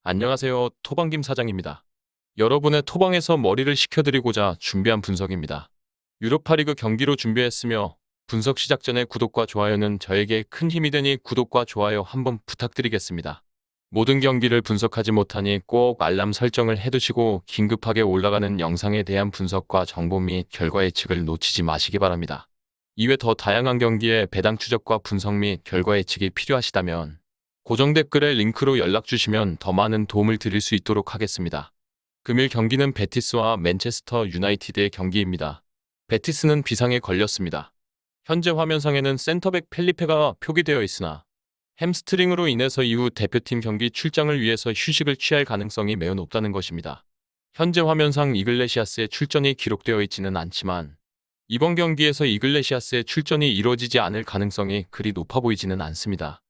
안녕하세요. 토방김 사장입니다. 여러분의 토방에서 머리를 식혀드리고자 준비한 분석입니다. 유로파리그 경기로 준비했으며 분석 시작 전에 구독과 좋아요는 저에게 큰 힘이 되니 구독과 좋아요 한번 부탁드리겠습니다. 모든 경기를 분석하지 못하니 꼭 알람 설정을 해두시고 긴급하게 올라가는 영상에 대한 분석과 정보 및 결과 예측을 놓치지 마시기 바랍니다. 이외 더 다양한 경기의 배당 추적과 분석 및 결과 예측이 필요하시다면 고정 댓글에 링크로 연락 주시면 더 많은 도움을 드릴 수 있도록 하겠습니다. 금일 경기는 베티스와 맨체스터 유나이티드의 경기입니다. 베티스는 비상에 걸렸습니다. 현재 화면상에는 센터백 펠리페가 표기되어 있으나 햄스트링으로 인해서 이후 대표팀 경기 출장을 위해서 휴식을 취할 가능성이 매우 높다는 것입니다. 현재 화면상 이글레시아스의 출전이 기록되어 있지는 않지만 이번 경기에서 이글레시아스의 출전이 이루어지지 않을 가능성이 그리 높아 보이지는 않습니다.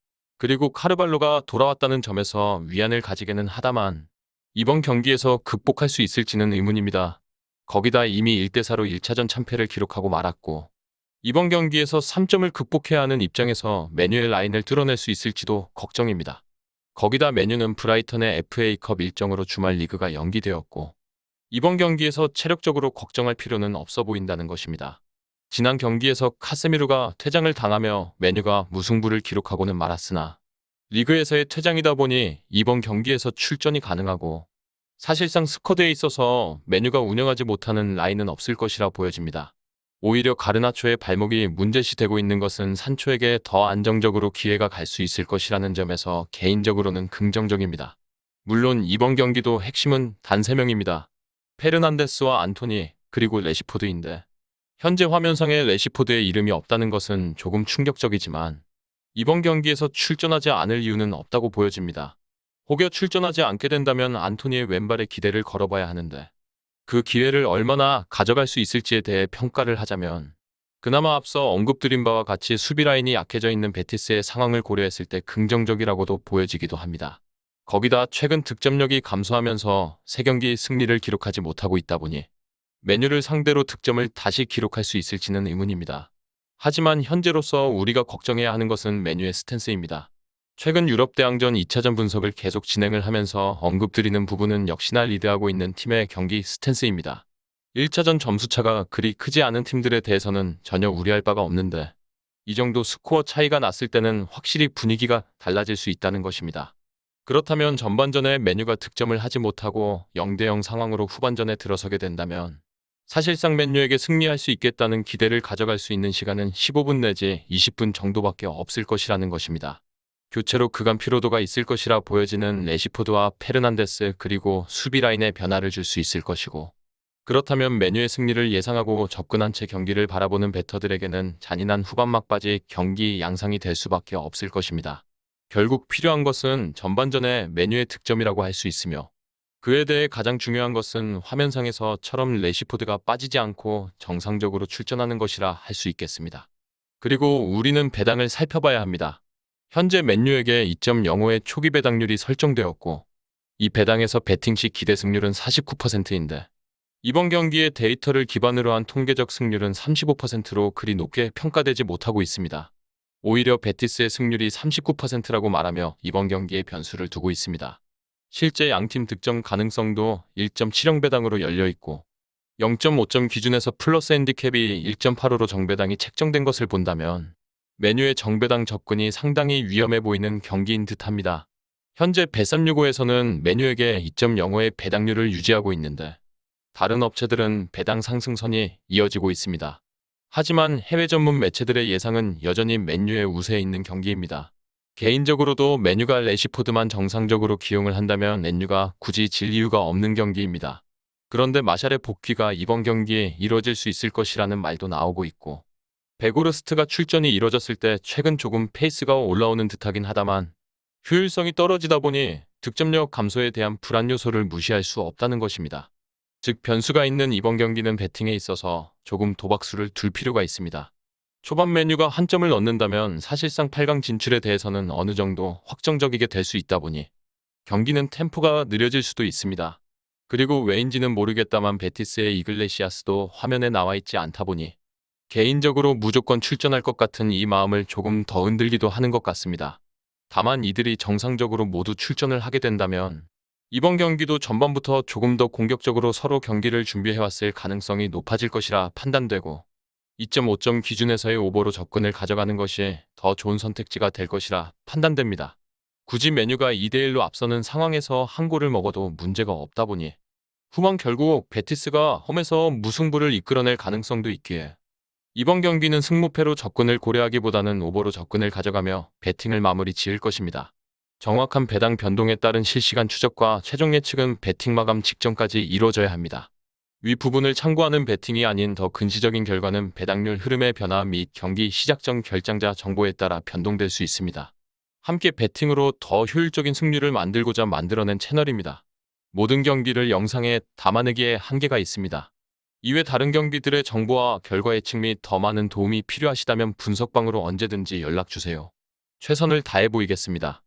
그리고 카르발로가 돌아왔다는 점에서 위안을 가지게는 하다만 이번 경기에서 극복할 수 있을지는 의문입니다. 거기다 이미 1대4로 1차전 참패를 기록하고 말았고 이번 경기에서 3점을 극복해야 하는 입장에서 메뉴의 라인을 뚫어낼 수 있을지도 걱정입니다. 거기다 메뉴는 브라이턴의 FA컵 일정으로 주말 리그가 연기되었고 이번 경기에서 체력적으로 걱정할 필요는 없어 보인다는 것입니다. 지난 경기에서 카세미루가 퇴장을 당하며 메뉴가 무승부를 기록하고는 말았으나 리그에서의 퇴장이다 보니 이번 경기에서 출전이 가능하고 사실상 스쿼드에 있어서 메뉴가 운영하지 못하는 라인은 없을 것이라 보여집니다. 오히려 가르나초의 발목이 문제시되고 있는 것은 산초에게 더 안정적으로 기회가 갈 수 있을 것이라는 점에서 개인적으로는 긍정적입니다. 물론 이번 경기도 핵심은 단 3명입니다. 페르난데스와 안토니 그리고 레시포드인데 현재 화면상에 레시포드의 이름이 없다는 것은 조금 충격적이지만 이번 경기에서 출전하지 않을 이유는 없다고 보여집니다. 혹여 출전하지 않게 된다면 안토니의 왼발에 기대를 걸어봐야 하는데 그 기회를 얼마나 가져갈 수 있을지에 대해 평가를 하자면 그나마 앞서 언급드린 바와 같이 수비 라인이 약해져 있는 베티스의 상황을 고려했을 때 긍정적이라고도 보여지기도 합니다. 거기다 최근 득점력이 감소하면서 3경기 승리를 기록하지 못하고 있다 보니 메뉴를 상대로 득점을 다시 기록할 수 있을지는 의문입니다. 하지만 현재로서 우리가 걱정해야 하는 것은 메뉴의 스탠스입니다. 최근 유럽 대항전 2차전 분석을 계속 진행을 하면서 언급드리는 부분은 역시나 리드하고 있는 팀의 경기 스탠스입니다. 1차전 점수차가 그리 크지 않은 팀들에 대해서는 전혀 우려할 바가 없는데 이 정도 스코어 차이가 났을 때는 확실히 분위기가 달라질 수 있다는 것입니다. 그렇다면 전반전에 메뉴가 득점을 하지 못하고 0대0 상황으로 후반전에 들어서게 된다면 사실상 맨유에게 승리할 수 있겠다는 기대를 가져갈 수 있는 시간은 15분 내지 20분 정도밖에 없을 것이라는 것입니다. 교체로 그간 피로도가 있을 것이라 보여지는 레시포드와 페르난데스 그리고 수비 라인에 변화를 줄 수 있을 것이고 그렇다면 맨유의 승리를 예상하고 접근한 채 경기를 바라보는 베터들에게는 잔인한 후반 막바지 경기 양상이 될 수밖에 없을 것입니다. 결국 필요한 것은 전반전에 맨유의 득점이라고 할 수 있으며 그에 대해 가장 중요한 것은 화면상에서처럼 레시포드가 빠지지 않고 정상적으로 출전하는 것이라 할 수 있겠습니다. 그리고 우리는 배당을 살펴봐야 합니다. 현재 맨유에게 2.05의 초기 배당률이 설정되었고 이 배당에서 배팅 시 기대 승률은 49%인데 이번 경기의 데이터를 기반으로 한 통계적 승률은 35%로 그리 높게 평가되지 못하고 있습니다. 오히려 베티스의 승률이 39%라고 말하며 이번 경기에 변수를 두고 있습니다. 실제 양팀 득점 가능성도 1.70 배당으로 열려있고 0.5점 기준에서 플러스 핸디캡이 1.85로 정배당이 책정된 것을 본다면 메뉴의 정배당 접근이 상당히 위험해 보이는 경기인 듯합니다. 현재 bet365에서는 메뉴에게 2.05의 배당률을 유지하고 있는데 다른 업체들은 배당 상승선이 이어지고 있습니다. 하지만 해외 전문 매체들의 예상은 여전히 맨유의 우세에 있는 경기입니다. 개인적으로도 메뉴가 레시포드만 정상적으로 기용을 한다면 맨유가 굳이 질 이유가 없는 경기입니다. 그런데 마샬의 복귀가 이번 경기에 이루어질 수 있을 것이라는 말도 나오고 있고 베고르스트가 출전이 이루어졌을 때 최근 조금 페이스가 올라오는 듯하긴 하다만 효율성이 떨어지다 보니 득점력 감소에 대한 불안 요소를 무시할 수 없다는 것입니다. 즉 변수가 있는 이번 경기는 배팅에 있어서 조금 도박수를 둘 필요가 있습니다. 초반 메뉴가 한 점을 넣는다면 사실상 8강 진출에 대해서는 어느 정도 확정적이게 될 수 있다 보니 경기는 템포가 느려질 수도 있습니다. 그리고 왜인지는 모르겠다만 베티스의 이글레시아스도 화면에 나와 있지 않다 보니 개인적으로 무조건 출전할 것 같은 이 마음을 조금 더 흔들기도 하는 것 같습니다. 다만 이들이 정상적으로 모두 출전을 하게 된다면 이번 경기도 전반부터 조금 더 공격적으로 서로 경기를 준비해왔을 가능성이 높아질 것이라 판단되고 2.5점 기준에서의 오버로 접근을 가져가는 것이 더 좋은 선택지가 될 것이라 판단됩니다. 굳이 메뉴가 2대1로 앞서는 상황에서 한 골을 먹어도 문제가 없다 보니 후반 결국 베티스가 홈에서 무승부를 이끌어낼 가능성도 있기에 이번 경기는 승무패로 접근을 고려하기보다는 오버로 접근을 가져가며 배팅을 마무리 지을 것입니다. 정확한 배당 변동에 따른 실시간 추적과 최종 예측은 배팅 마감 직전까지 이루어져야 합니다. 위 부분을 참고하는 배팅이 아닌 더 근시적인 결과는 배당률 흐름의 변화 및 경기 시작 전 결장자 정보에 따라 변동될 수 있습니다. 함께 배팅으로 더 효율적인 승률을 만들고자 만들어낸 채널입니다. 모든 경기를 영상에 담아내기에 한계가 있습니다. 이외 다른 경기들의 정보와 결과 예측 및 더 많은 도움이 필요하시다면 분석방으로 언제든지 연락주세요. 최선을 다해 보이겠습니다.